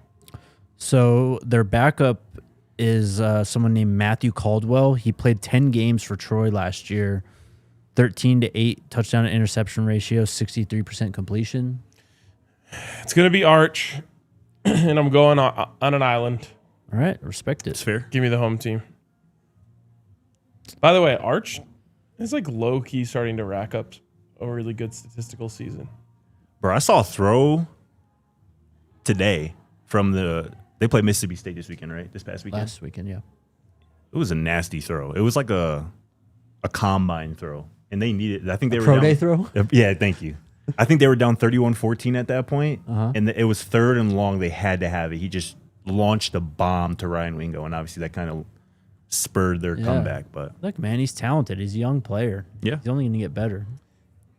So their backup is someone named Matthew Caldwell. He played 10 games for Troy last year. 13-8 touchdown to interception ratio, 63% completion. It's going to be Arch, and I'm going on an island. All right, respect it. It's fair. Give me the home team. By the way, Arch is like low-key starting to rack up a really good statistical season. Bro, I saw a throw today from they played Mississippi State this weekend, right? This past weekend? Last weekend, yeah. It was a nasty throw. It was like a combine throw. And they needed, I think they were Pro down. day throw? Yeah, thank you. I think they were down 31-14 at that point. And it was 3rd and long. They had to have it. He just launched a bomb to Ryan Wingo, and obviously that kind of spurred their comeback. But Look, man, he's talented. He's a young player. Yeah. He's only going to get better.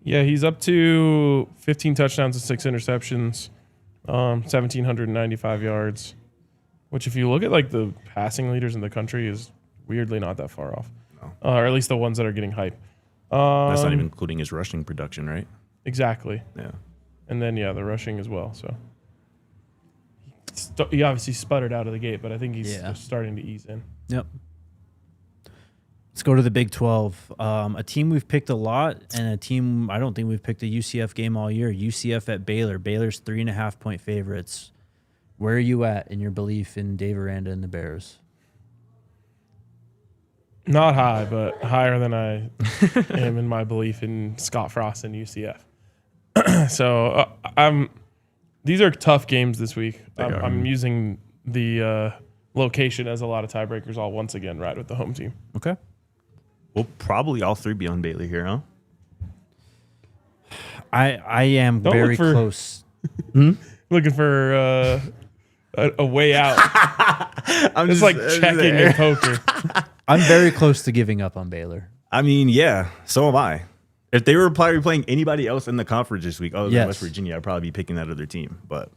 Yeah, he's up to 15 touchdowns and 6 interceptions, 1,795 yards, which if you look at like the passing leaders in the country is weirdly not that far off, or at least the ones that are getting hype. that's not even including his rushing production, right? Exactly. Yeah. And then, the rushing as well. So he obviously sputtered out of the gate, but I think he's just starting to ease in. Yep. Let's go to the Big 12. A team we've picked a lot, and a team I don't think we've picked a UCF game all year. UCF at Baylor. Baylor's 3.5-point favorites. Where are you at in your belief in Dave Aranda and the Bears? Not high, but higher than I am in my belief in Scott Frost and UCF. So these are tough games this week. I'm using the location as a lot of tiebreakers. I'll once again ride with the home team. Okay. We'll probably all 3 be on Baylor here, huh? I am very close. Looking for a way out. I'm just like checking in poker. I'm very close to giving up on Baylor. I mean, yeah, so am I. If they were probably playing anybody else in the conference this week other than West Virginia, I'd probably be picking that other team. But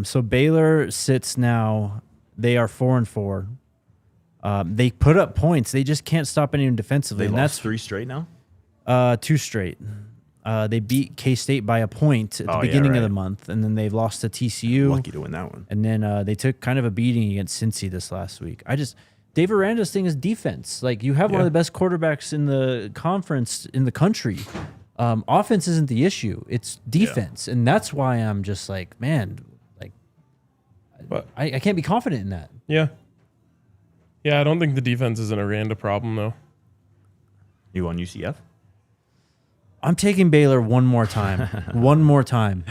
so Baylor sits now. They are 4-4. They put up points. They just can't stop anyone defensively. They lost 3 straight now? 2 straight. They beat K-State by a point at the beginning of the month, and then they've lost to TCU. Lucky to win that one. And then they took kind of a beating against Cincy this last week. Dave Aranda's thing is defense. Like, you have one of the best quarterbacks in the conference in the country. Offense isn't the issue. It's defense. And that's why I'm just like, man, like, But I can't be confident in that. yeah. Yeah, I don't think the defense is an Aranda problem, though. You on UCF? I'm taking Baylor one more time. One more time.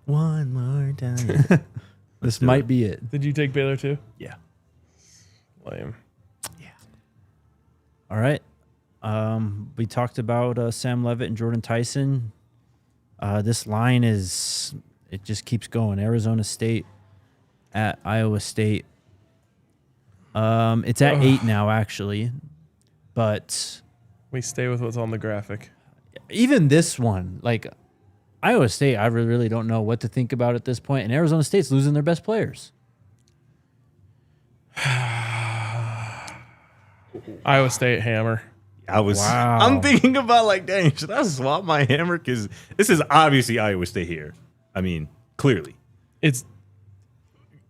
One more time. This might be it. Did you take Baylor too? Yeah. Lame. All right. We talked about Sam Levitt and Jordan Tyson. This line it just keeps going. Arizona State at Iowa State. It's at 8 now, actually. But We stay with what's on the graphic. even this one, like Iowa State, I really don't know what to think about at this point. And Arizona State's losing their best players. Iowa State hammer. Wow. I'm thinking about like, dang, should I swap my hammer? Because this is obviously Iowa State here. I mean, clearly.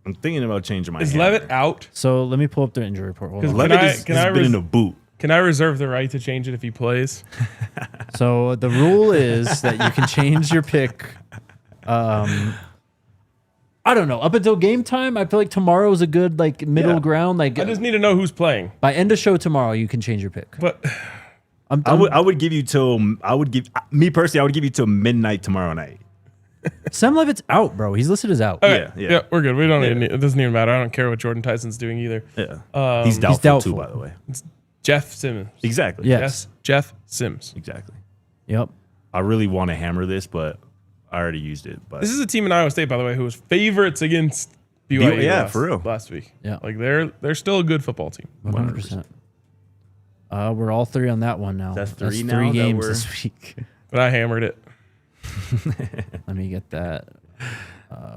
I'm thinking about changing my Is hammer. Levitt out? So let me pull up their injury report. Hold on. Levitt has Can I been in a boot. Can I reserve the right to change it if he plays? So the rule is that you can change your pick. I don't know. Up until game time, I feel like tomorrow is a good like middle ground. Like I just need to know who's playing. by end of show tomorrow, you can change your pick. But I would give you till me personally. I would give you till midnight tomorrow night. Sam Levitt's out, bro. He's listed as out. okay, Yeah. we're good. We don't need, it doesn't even matter. I don't care what Jordan Tyson's doing either. Yeah, he's doubtful doubtful. too, by the way. Jeff Simmons. Exactly. Yes. Jeff Sims. Exactly. Yep. I really want to hammer this, but I already used it. But This is a team in Iowa State, by the way, who was favorites against BYU Yeah, for real. last week. Yeah. Like they're still a good football team. 100%. We're all three on that one now. That's That's three three now that games we're- this week. But I hammered it. Let me get that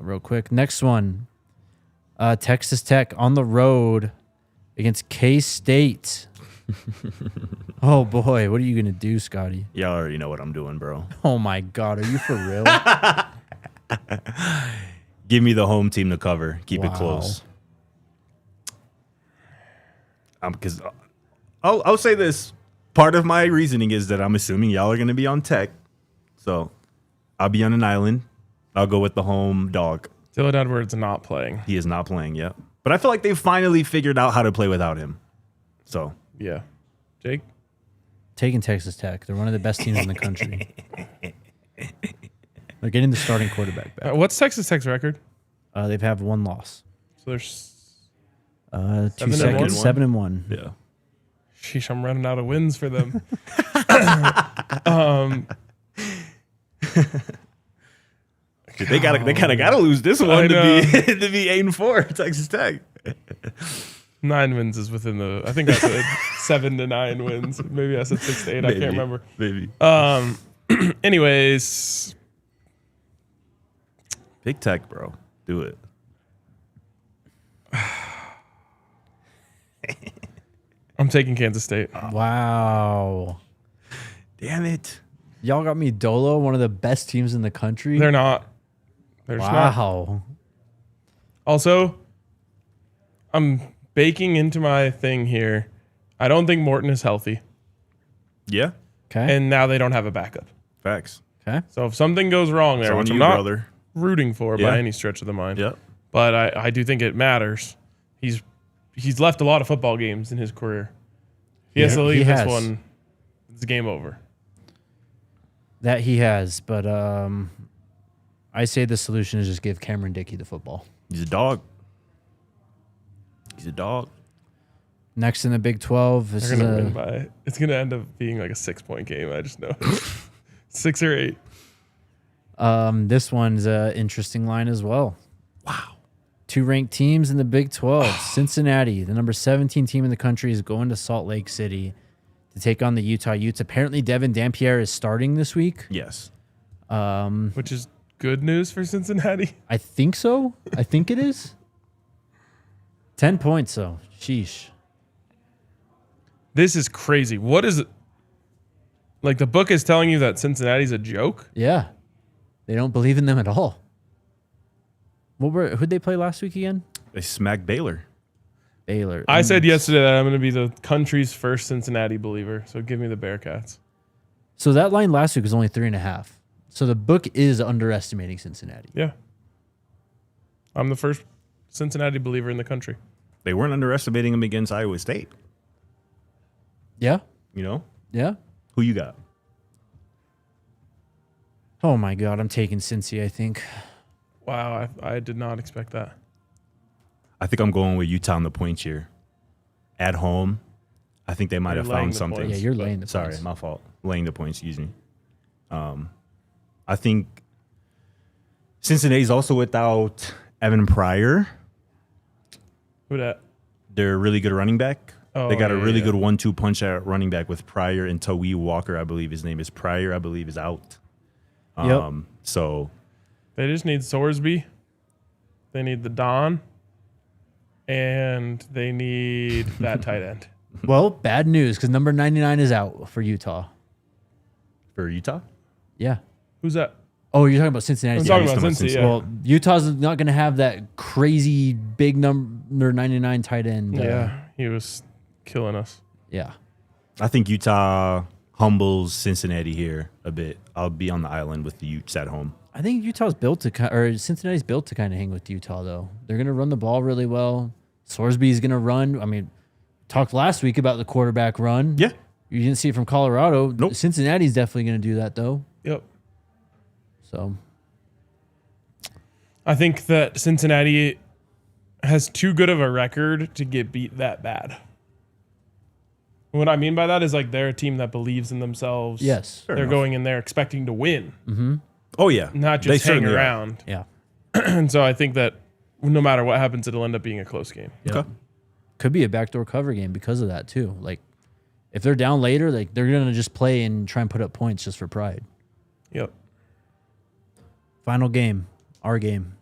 real quick. Next one. Texas Tech on the road against K-State. Oh, boy. What are you going to do, Scotty? y'all already know what I'm doing, bro. Oh, my God. Are you for real? Give me the home team to cover. Keep it Wow. close. Because I'll say this. Part of my reasoning is that I'm assuming y'all are going to be on Tech. So I'll be on an island. I'll go with the home dog. Dylan Edwards not playing. He is not playing yet. But I feel like they finally figured out how to play without him. So Yeah. Jake? Taking Texas Tech. They're one of the best teams in the country. They're getting the starting quarterback back. What's Texas Tech's record? They've had one loss. So there's 2 7-1? seconds. 7-1. yeah. sheesh, I'm running out of wins for them. They kind of gotta lose this one to know. be to be 8-4 Texas Tech. 9 wins is within the. I think I said 7 to 9 wins. Maybe I said 6 to 8. I can't remember. Maybe. Anyways, Big Tech, bro. Do it. I'm taking Kansas State. Wow. Damn it. Y'all got me Dolo, one of the best teams in the country. They're not. They're just not. Wow. Also, I'm baking into my thing here. I don't think Morton is healthy, Yeah. Okay. and now they don't have a backup. Facts. Okay. So if something goes wrong there, It's on which I'm you, not brother. rooting for Yeah. by any stretch of the mind, Yep. but I do think it matters. He's left a lot of football games in his career. He has to he leave this has. one. It's game over. That he has, but I say the solution is just give Cameron Dickey the football. He's a dog. He's a dog. Next in the Big 12, this They're is gonna win by. It's gonna end up being like a 6-point game. I just know. 6 or 8. this one's an interesting line as well. Wow. 2 ranked teams in the Big 12. Cincinnati, the number 17 team in the country, is going to Salt Lake City to take on the Utah Utes. Apparently, Devin Dampierre is starting this week. Yes. Which is good news for Cincinnati. I think so. I think it is. 10 points, though. Sheesh. This is crazy. What is it? Like the book is telling you that Cincinnati's a joke? Yeah. They don't believe in them at all. Who'd they play last week again? They smacked Baylor. Baylor. I said yesterday that I'm going to be the country's first Cincinnati believer. So give me the Bearcats. So that line last week was only 3.5. So the book is underestimating Cincinnati. Yeah. I'm the first Cincinnati believer in the country. They weren't underestimating him against Iowa State. Yeah? You know? Yeah? Who you got? Oh my God, I'm taking Cincy, I think. Wow, I did not expect that. I think I'm going with Utah on the points here. At home, I think they might You're have laying found the something. points. Yeah, you're laying the Sorry, points. my fault. Laying the points, excuse me. I think Cincinnati's also without Evan Pryor. Who that? They're a really good running back. Oh, They got a yeah, really yeah. good 1-2 punch at running back with Pryor and Tawee Walker, I believe his name is Pryor, I believe is out. Yep. So They just need Sorsby. They need the Don. And they need that tight end. Well, bad news because number 99 is out for Utah. For Utah? Yeah. Who's that? Oh, you're talking about Cincinnati. I'm Yeah, talking about Cincy, yeah. Well, Utah's not going to have that crazy big number 99 tight end. Yeah, he was killing us. Yeah. I think Utah humbles Cincinnati here a bit. I'll be on the island with the Utes at home. I think Utah's built to, or Cincinnati's built to kind of hang with Utah, though. They're going to run the ball really well. Sorsby's going to run. I mean, talked last week about the quarterback run. Yeah. You didn't see it from Colorado. Nope. Cincinnati's definitely going to do that, though. Yep. So I think that Cincinnati has too good of a record to get beat that bad. What I mean by that is like they're a team that believes in themselves. yes. They're going in there expecting to win, Oh, yeah. not They just hang certainly are. around. Yeah. And so I think that no matter what happens, it'll end up being a close game. Yep. Okay. Could be a backdoor cover game because of that, too. Like, if they're down later, like they're going to just play and try and put up points just for pride. Yep. Final game, our game.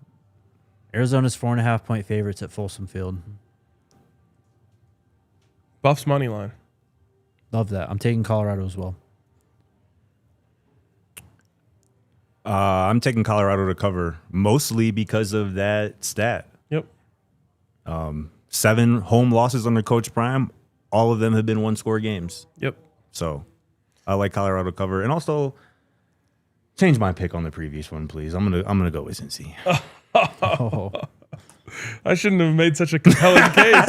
Arizona's 4.5-point favorites at Folsom Field. Buffs money line. Love that. I'm taking Colorado as well. I'm taking Colorado to cover, mostly because of that stat. Yep. 7 home losses under Coach Prime. All of them have been one-score games. Yep. So I like Colorado cover. And also, change my pick on the previous one, please. I'm gonna go with Cincy. Oh. I shouldn't have made such a compelling case.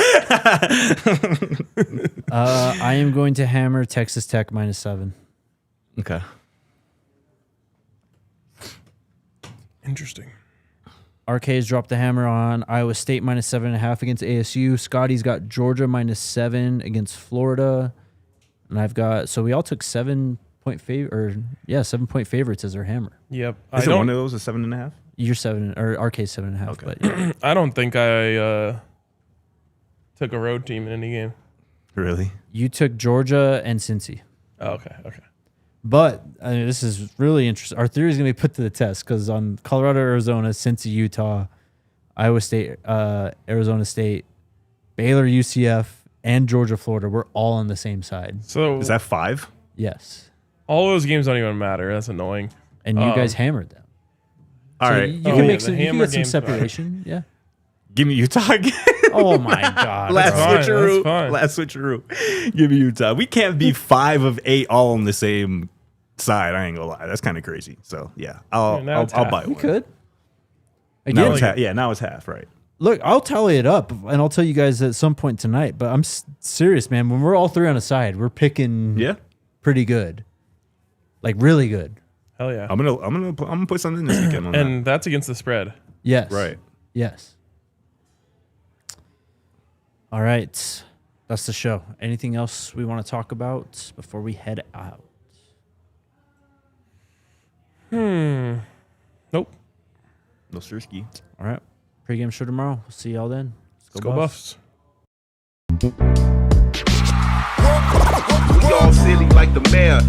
I am going to hammer Texas Tech -7. Okay. Interesting. RK's dropped the hammer on Iowa State -7.5 against ASU. Scotty's got Georgia -7 against Florida. And I've got, so we all took 7-point 7-point favorites as our hammer. Yep. Is it one of those a 7.5? You're 7, or RK's 7.5. Okay. But yeah. I don't think I took a road team in any game. Really? You took Georgia and Cincy. Oh, okay. But I mean, this is really interesting. Our theory is going to be put to the test because on Colorado, Arizona, Cincy, Utah, Iowa State, Arizona State, Baylor, UCF, and Georgia, Florida, we're all on the same side. So Is that 5? Yes. all those games don't even matter. That's annoying. And you guys hammered them. All So right. You Oh, can yeah, make the some, you can hammer get some game's fine. separation. Yeah. Give me Utah again. Oh, my God. Last bro. fine, switcheroo. that's fine. Last switcheroo. Give me Utah. We can't be 5 of 8 all on the same side. I ain't gonna lie. That's kind of crazy. So yeah, I'll now it's I'll half. buy You one. could. Now Again, it's half. Yeah, now it's half. Right. look, I'll tally it up and I'll tell you guys at some point tonight. But I'm serious, man. When we're all three on a side, we're picking Yeah. pretty good, like really good. Hell yeah. I'm gonna put something this weekend on And that's against the spread. Yes. that. Right. Yes. All right. That's the show. Anything else we want to talk about before we head out? Nope. No Sirski. All right. Pre-game show tomorrow. We'll see y'all then. Let's go Buffs. We all silly like the mayor.